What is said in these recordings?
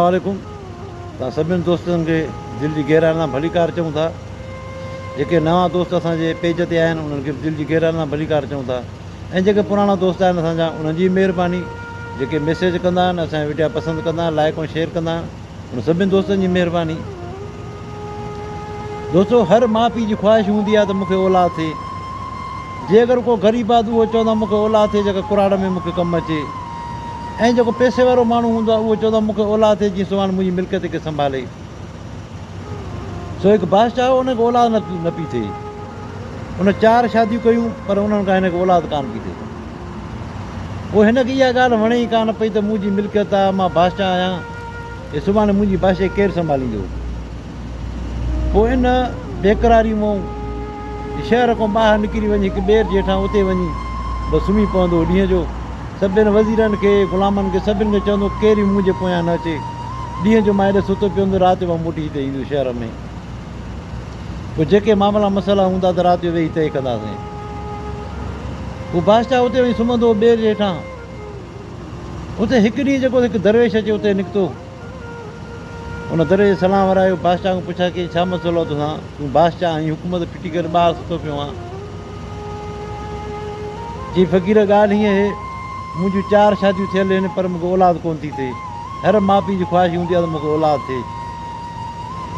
वालेकुम। तव्हां सभिनी दोस्तनि खे दिलि जी गहराइण सां भलीकार चऊं था। जेके नवां दोस्त असांजे पेज ते आहिनि उन्हनि खे दिलि जी गहराइण सां भलीकार चऊं था, ऐं जेके पुराणा दोस्त आहिनि असांजा उन्हनि जी महिरबानी। जेके मैसेज कंदा आहिनि, असांजा वीडियो पसंदि कंदा आहिनि, लाइक ऐं शेयर कंदा आहिनि, उन सभिनी दोस्तनि जी महिरबानी। दोस्तो, हर माउ पीउ जी ख़्वाहिश हूंदी आहे त मूंखे औलाद थिए। जे अगरि को ग़रीब आहे त उहो चवंदो आहे मूंखे औलाद थिए जेका कुराड़ में मूंखे कमु अचे, ऐं जेको पैसे वारो माण्हू हूंदो आहे उहो चवंदो आहे मूंखे औलाद थिए जीअं सुभाणे मुंहिंजी मिल्कियत खे संभाले। सो हिकु बादशाह हुनखे औलाद न पई थिए। उन 4 शादियूं कयूं पर उन्हनि खां हिनखे औलाद कान पई थिए। पोइ हिनखे इहा ॻाल्हि वणे ई कान पई त मुंहिंजी मिल्कियत आहे, मां बादशाह आहियां, हे सुभाणे मुंहिंजी बादशाही केरु संभालींदो। पोइ इन बेक़रारी मां शहर खां ॿाहिरि निकिरी वञी हिकु ॿेर जे हेठां उते वञी बसि सुम्ही पवंदो ॾींहं जो। सभिनि वज़ीरनि खे, ग़ुलामनि खे, सभिनि खे चवंदो केरु मुंहिंजे पोयां न अचे। ॾींहं जो मां हेॾे सुतो पियो हूंदो, राति जो मोटी हिते ईंदो शहर में। पोइ जेके मामला मसइला हूंदा त राति जो वेही तइ कंदासीं। पोइ बादशाह उते वञी सुम्हंदो ॿेर जे हेठां। उते हिकु ॾींहुं जेको हिकु दरवेश अचे उते निकितो। उन दरवेश सलाम वरायो, बादशाह खां पुछा की छा मसइलो आहे तोसां, तूं बादशाह आहीं, हुकूमत फिटी करे ॿाहिरि सुतो पियो आहियां। जी फ़क़ीर ॻाल्हि हीअं आहे, मुंहिंजूं 4 शादियूं थियल आहिनि पर मूंखे औलाद कोन थी थिए। हर माउ पीउ जी ख़्वाहिश हूंदी आहे त मूंखे औलाद थिए।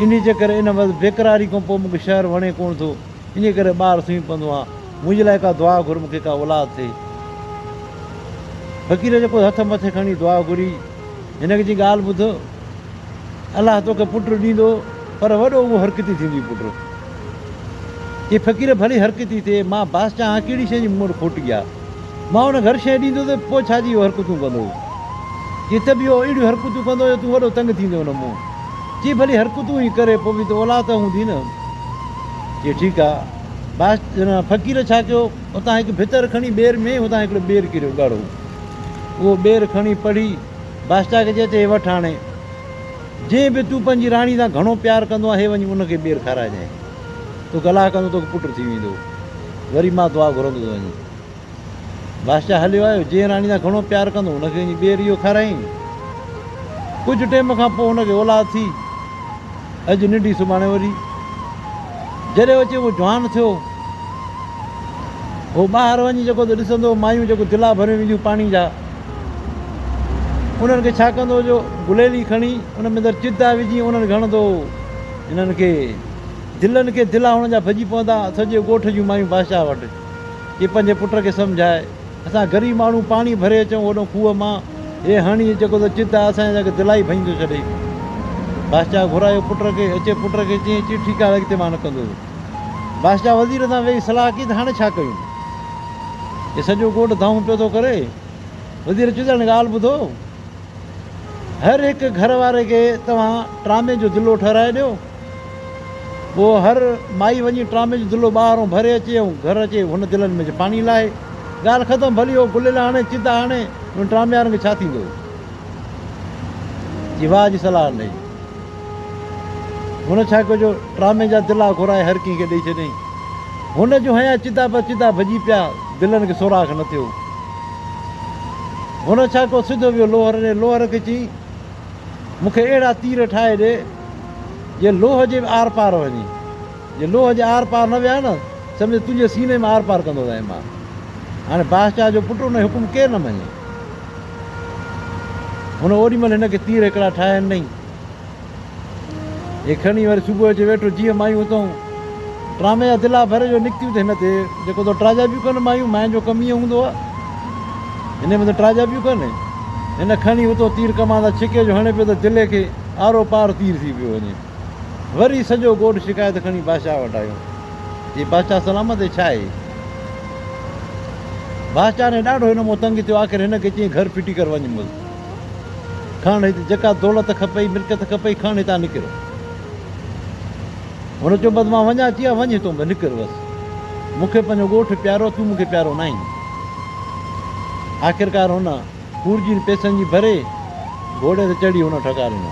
इन जे करे इन वक़्तु बेक़रारी खां पोइ मूंखे शहर वणे कोन थो, इन करे ॿाहिरि सुम्ही पवंदो आहे। मुंहिंजे लाइ का दुआ घुर, मूंखे का औलाद थिए। फ़क़ीर जेको हथ मथे खणी दुआ घुरी, हिनखे जी ॻाल्हि ॿुध, अलाह तोखे पुटु ॾींदो पर वॾो उहो हरकती थींदी पुटु। इहे फ़क़ीर भली हरकती थिए, मां बादशाह आहियां, कहिड़ी शइ जी मूं वटि खोटी आहे। मां हुन घर शइ ॾींदो त पोइ छाजी इहो हरकतूं कंदो। चई त बि इहो अहिड़ियूं हरकतूं कंदो जो तूं वॾो तंग थींदो हुन मूं। चई भली हरकतूं ई करे, पोइ बि त औलाद त हूंदी न। चई ठीकु आहे। फ़क़ीर छा कयो, उतां हिकु भितर खणी ॿेर में, हुतां हिकिड़ो ॿेर किरियो ॻाढ़ो। उहो ॿेर खणी पढ़ी बादशाह खे चए वठि हाणे, जंहिं बि तूं पंहिंजी राणी सां घणो प्यारु कंदो आहे, हे वञी उनखे ॿेर खाराइजांइ। तूं कलाक कंदो तोखे पुटु थी वेंदो। वरी मां दुआ घुरंदो थो वञी। बादशाह हलियो आयो, जंहिं राणी सां घणो प्यारु कंदो हुनखे वञी ॿेर इहो खाराईं। कुझु टाइम खां पोइ हुनखे औलाद थी। अॼु निंढी सुभाणे वरी। जॾहिं अचे उहो जवान थियो, उहो ॿाहिरि वञी जेको त ॾिसंदो मायूं जेको दिला भरे वेंदियूं पाणी जा, उन्हनि खे छा कंदो जो गुलेली खणी उन में अंदरि चिदा विझी उन्हनि खे हणंदो। हिननि खे दिलनि खे दिला हुननि जा भॼी पवंदा। सॼे ॻोठ जूं मायूं बादशाह वटि, की पंहिंजे पुट खे सम्झाए, असां ग़रीब माण्हू पाणी भरे अचूं होॾो खूह मां, हे हणी जेको त चिदा असांजे दिलाइ भॼी थो छॾे। बादशाह घुरायो पुट खे, अचे पुट खे चई ठीकु आहे अॻिते मां न कंदो। बादशाह वज़ीर सां वेही सलाह कई त हाणे छा कयूं, हे सॼो ॻोठ धाऊं पियो थो करे। वज़ीर चयो हाणे ॻाल्हि ॿुधो, हर हिकु घर वारे खे तव्हां ट्रामे जो दिलो ठहिराए ॾियो। पोइ हर माई वञी ट्रामे जो दिलो ॿाहिरों भरे अचे ऐं घरु अचे, हुन दिलनि में पाणी लाहे। ॻाल्हि ख़तमु। भली उहो गुलेला हाणे, चिदा हाणे, हुन ट्रामे वारनि खे छा थींदो। जी वाह जी सलाह ॾेई। हुन छा कयो जो ट्रामे जा दिला घुराए हर कंहिंखे ॾेई छॾियईं। हुन जूं हया चिदा भॼी पिया, दिलनि खे सोराख़ न थियो। हुन छा कयो, सिधो वियो लोहर ॾे। लोहर खे चई मूंखे अहिड़ा तीर ठाहे ॾे जे लोह जे आर पार वञे। जे लोह जे आर पार न विया न, सम्झ तुंहिंजे सीने में आर पार कंदो रहे मां। हाणे बादशाह जो पुटु, हुन हुकुम केरु न मञे। हुन ओॾीमहिल हिनखे तीर हिकिड़ा ठाहे ॾिनई। हे खणी वरी सुबुह जो वेठो, जीअं मायूं हुतां ट्रामे जा दिला भरे जो निकितियूं त हिन ते जेको त ट्राजाबियूं कनि मायूं, मायुनि जो कमु ईअं हूंदो आहे, हिन में त ट्राजाबियूं कनि। हिन खणी हुतो तीर कमांदा छिके जो हणे पियो त दिले खे आरो पार तीर थी पियो वञे। वरी सॼो ॻोठ शिकायत खणी बादशाह वटि आयो। जी बादशाह सलामत छा आहे। बादशाह ने ॾाढो हिन मां तंग थियो। आख़िर हिनखे चई घर फिटी कर वञ, मुंहिंजो खण हिते जेका दौलत खपई, मिल्कियत खपई, खण हितां निकिर। हुन चयो बसि मां वञा थी, वञ हितां बसि निकिर, बसि मूंखे पंहिंजो ॻोठु प्यारो, तूं मूंखे प्यारो न आहीं। आख़िरकार हुन पूरजी पैसनि जी भरे घोड़े ते चढ़ी हुन ठकारियो।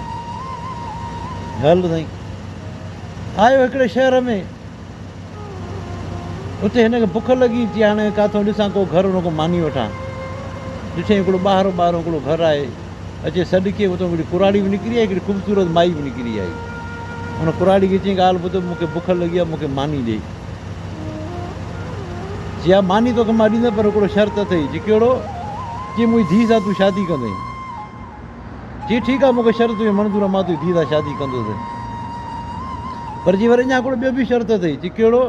हल साईं। आयो हिकिड़े शहर में, उते हिनखे बुख लॻी। थी हाणे किथां ॾिसां को घरु हुन खां मानी वठां। ॾिठई हिकिड़ो ॿाहिरो हिकिड़ो घरु आहे। अचे सॾु कीअं उतां हिकिड़ी कुराड़ी बि निकिरी आई, हिकिड़ी ख़ूबसूरत माई बि निकिरी आई। हुन कुराड़ी खे चई ॻाल्हि ॿुधो, मूंखे बुख लॻी आहे, मूंखे मानी ॾे। चई हा मानी तोखे मां ॾींदुमि, पर हिकिड़ो शर्त अथई। चई कहिड़ो? चई मुंहिंजी धीउ सां तूं शादी कंदई। चई ठीकु आहे, मूंखे शर्त तुंहिंजो मंज़ूरु आहे, मां तुंहिंजी धीउ सां शादी कंदुसि। पर चई वरी अञा हिकिड़ो ॿियो बि शर्त अथई। चई कहिड़ो?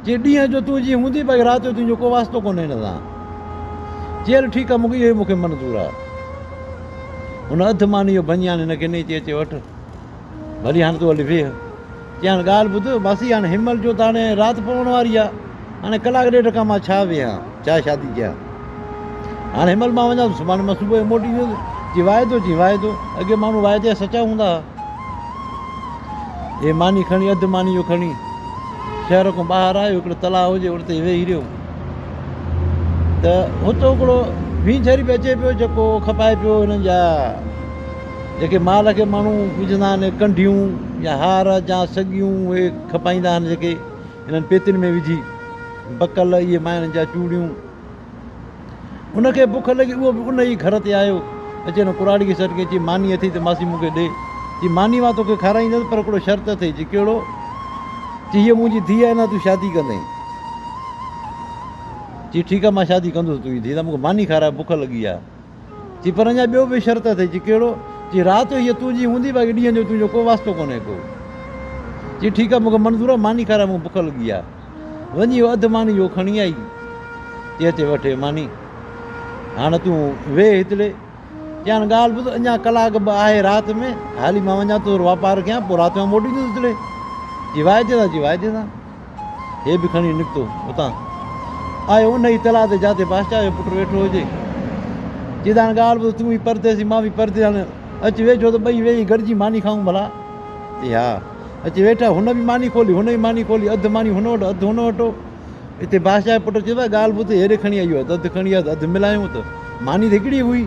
चई ॾींहं जो तूं जीअं हूंदी भई राति जो तुंहिंजो को वास्तो कोन्हे हिन सां। चई हल ठीकु आहे, मूंखे इहो ई मूंखे मंज़ूरु आहे। हुन अधु मानी जो भञी हाणे हिनखे ॾेई, चई अचे वठि, भली हाणे तूं हली वेह। चई हाणे ॻाल्हि ॿुध मासी, हाणे हिनमहिल जो त हाणे राति पवण वारी आहे, हाणे कलाक ॾेढ खां मां छा वेहां, छा शादी कयां? हाणे हिनमहिल मां वञा, सुभाणे मां सुबुह जो मोटी ईंदुसि। चई वाइदो? चई वाइदो। अॻे माण्हू वाइदे सचा हूंदा हुआ। हे मानी खणी, अधु मानी जो खणी शहर खां ॿाहिरि आयो, हिकिड़ो तलाउ हुजे उते वेही रहियो, त हुतो हिकिड़ो वींझरी बि अचे पियो, जेको खपाए पियो हिननि जा जेके माल खे माण्हू विझंदा आहिनि, कंढियूं या हार या सॻियूं, उहे खपाईंदा आहिनि जेके हिननि पेतियुनि में विझी, बकल इहे माइनि जा चूड़ियूं। उनखे बुख लॻी, उहो बि उन ई घर ते आयो, अचे हिन कुराड़ी खे सॾु कई। चई मानी अथई त मासी मूंखे ॾे। चई मानी मां तोखे खाराईंदुसि, पर हिकिड़ो शर्त अथई। चई कहिड़ो? चई हीअ मुंहिंजी धीउ आहे, न तूं शादी कंदई। चई ठीकु आहे, मां शादी कंदुसि तुंहिंजी धीउ सां, मूंखे मानी खाराए, बुख लॻी आहे। चई पर अञा ॿियो बि शर्त अथई। चई कहिड़ो? चई राति जो हीअ तुंहिंजी हूंदी, बाक़ी ॾींहं जो तुंहिंजो को वास्तो कोन्हे को। चई ठीकु आहे, मूंखे मंज़ूरु आहे, मानी खाराए, मूंखे बुख लॻी आहे। वञी वियो, अधु मानी जो खणी आई। चई अचे वठे मानी, हाणे तूं वेह हितड़े। चई हाणे ॻाल्हि ॿुध, अञा कलाक ॿ आहे राति में, हाली मां वञा थो वापारु कयां, पोइ राति में मोटी ईंदुसि हितड़े। चई वाइदे सां? चई वाइदे सां। हे बि खणी निकितो उतां, आयो उन ई तलाउ ते जिते बादशाह जो पुटु वेठो हुजे। चई हाणे ॻाल्हि ॿुध, तूं बि परदेसी, मां बि परदेसी, हाणे अची वेठो त ॿई वेही गॾिजी मानी खाऊं भला? चई हा। अची वेठा, हुन बि मानी खोली, हुन बि मानी खोली, अधु मानी हुन वटि, अधु हुन वटि। हिते बादशाह जो पुटु चयो आहे ॻाल्हि ॿुध, हेॾे खणी आई आहे, अधु खणी आहे, अधु मिलायूं त मानी त हिकिड़ी हुई।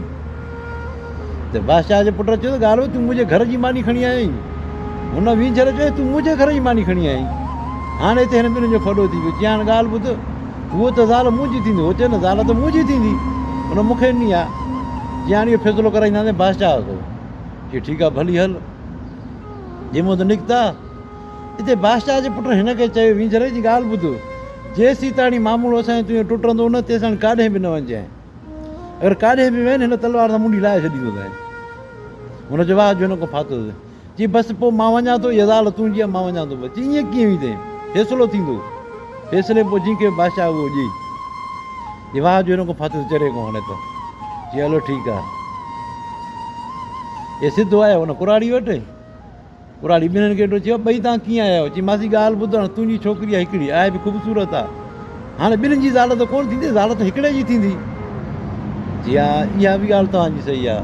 त बादशाह जे पुटु चयो ॻाल्हि ॿुध, तूं मुंहिंजे घर जी मानी खणी आई। हुन वींझर चयो तूं मुंहिंजे घर जी मानी खणी आई। हाणे हिते हिन ॿिन्हिनि जो फॾो थी वियो। चई हाणे ॻाल्हि ॿुध, उहो त ज़ाल मुंहिंजी थींदी, उहो चए न ज़ाल त मुंहिंजी थींदी, हुन मूंखे ॾिनी आहे। चई हाणे इहो फ़ैसिलो कराईंदासीं बादशाह खां। चई ठीकु आहे, भली हल। जंहिंमहिल त निकिता, हिते बादशाह जे पुटु हिनखे चयो वींझर जी ॻाल्हि ॿुध, जेसीं ताणी मामूलो असांजो तुंहिंजो टुटंदो न, तेसीं काॾे बि न वञजांइ। अगरि काॾे बि वें हिन तलवार सां मुंडी लाहे छॾींदोसीं। हुन जवाब जो हिन खां फाथोसि। चई बसि पोइ मां वञा थो, इहा ज़ाल तुंहिंजी आहे, मां वञा थो। बसि चई ईअं कीअं हुई फ़ैसिलो थींदो? फ़ैसिले पोइ जंहिंखे बादशाह उहो ॾेई। जवाब जो हिन खां फाथोसि चरे खां हाणे त। चई हलो ठीकु आहे। हे सिधो आयो हुन कुराड़ी वटि। कुराड़ी ॿिन्हिनि खे वेठो चयो ॿई तव्हां कीअं आया आहियो? चई मासी ॻाल्हि ॿुधो, हाणे तुंहिंजी छोकिरी आहे हिकिड़ी, आहे बि ख़ूबसूरत आहे, हाणे ॿिन्हिनि जी ज़ाल त कोन थींदी, ज़ाल त हिकिड़े जी थींदी। जी हा, इहा बि ॻाल्हि तव्हांजी सही आहे।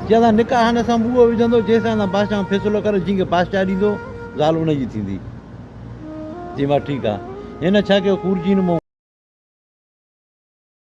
चई असां निकाह हाणे असां बूहो विझंदो, जेसिताईं असां बादशाह फ़ैसिलो करे, जंहिंखे बादशाह ॾींदो ज़ाल उनजी थींदी। चई मां ठीकु आहे। हिन छा कयो, कुर्जी मां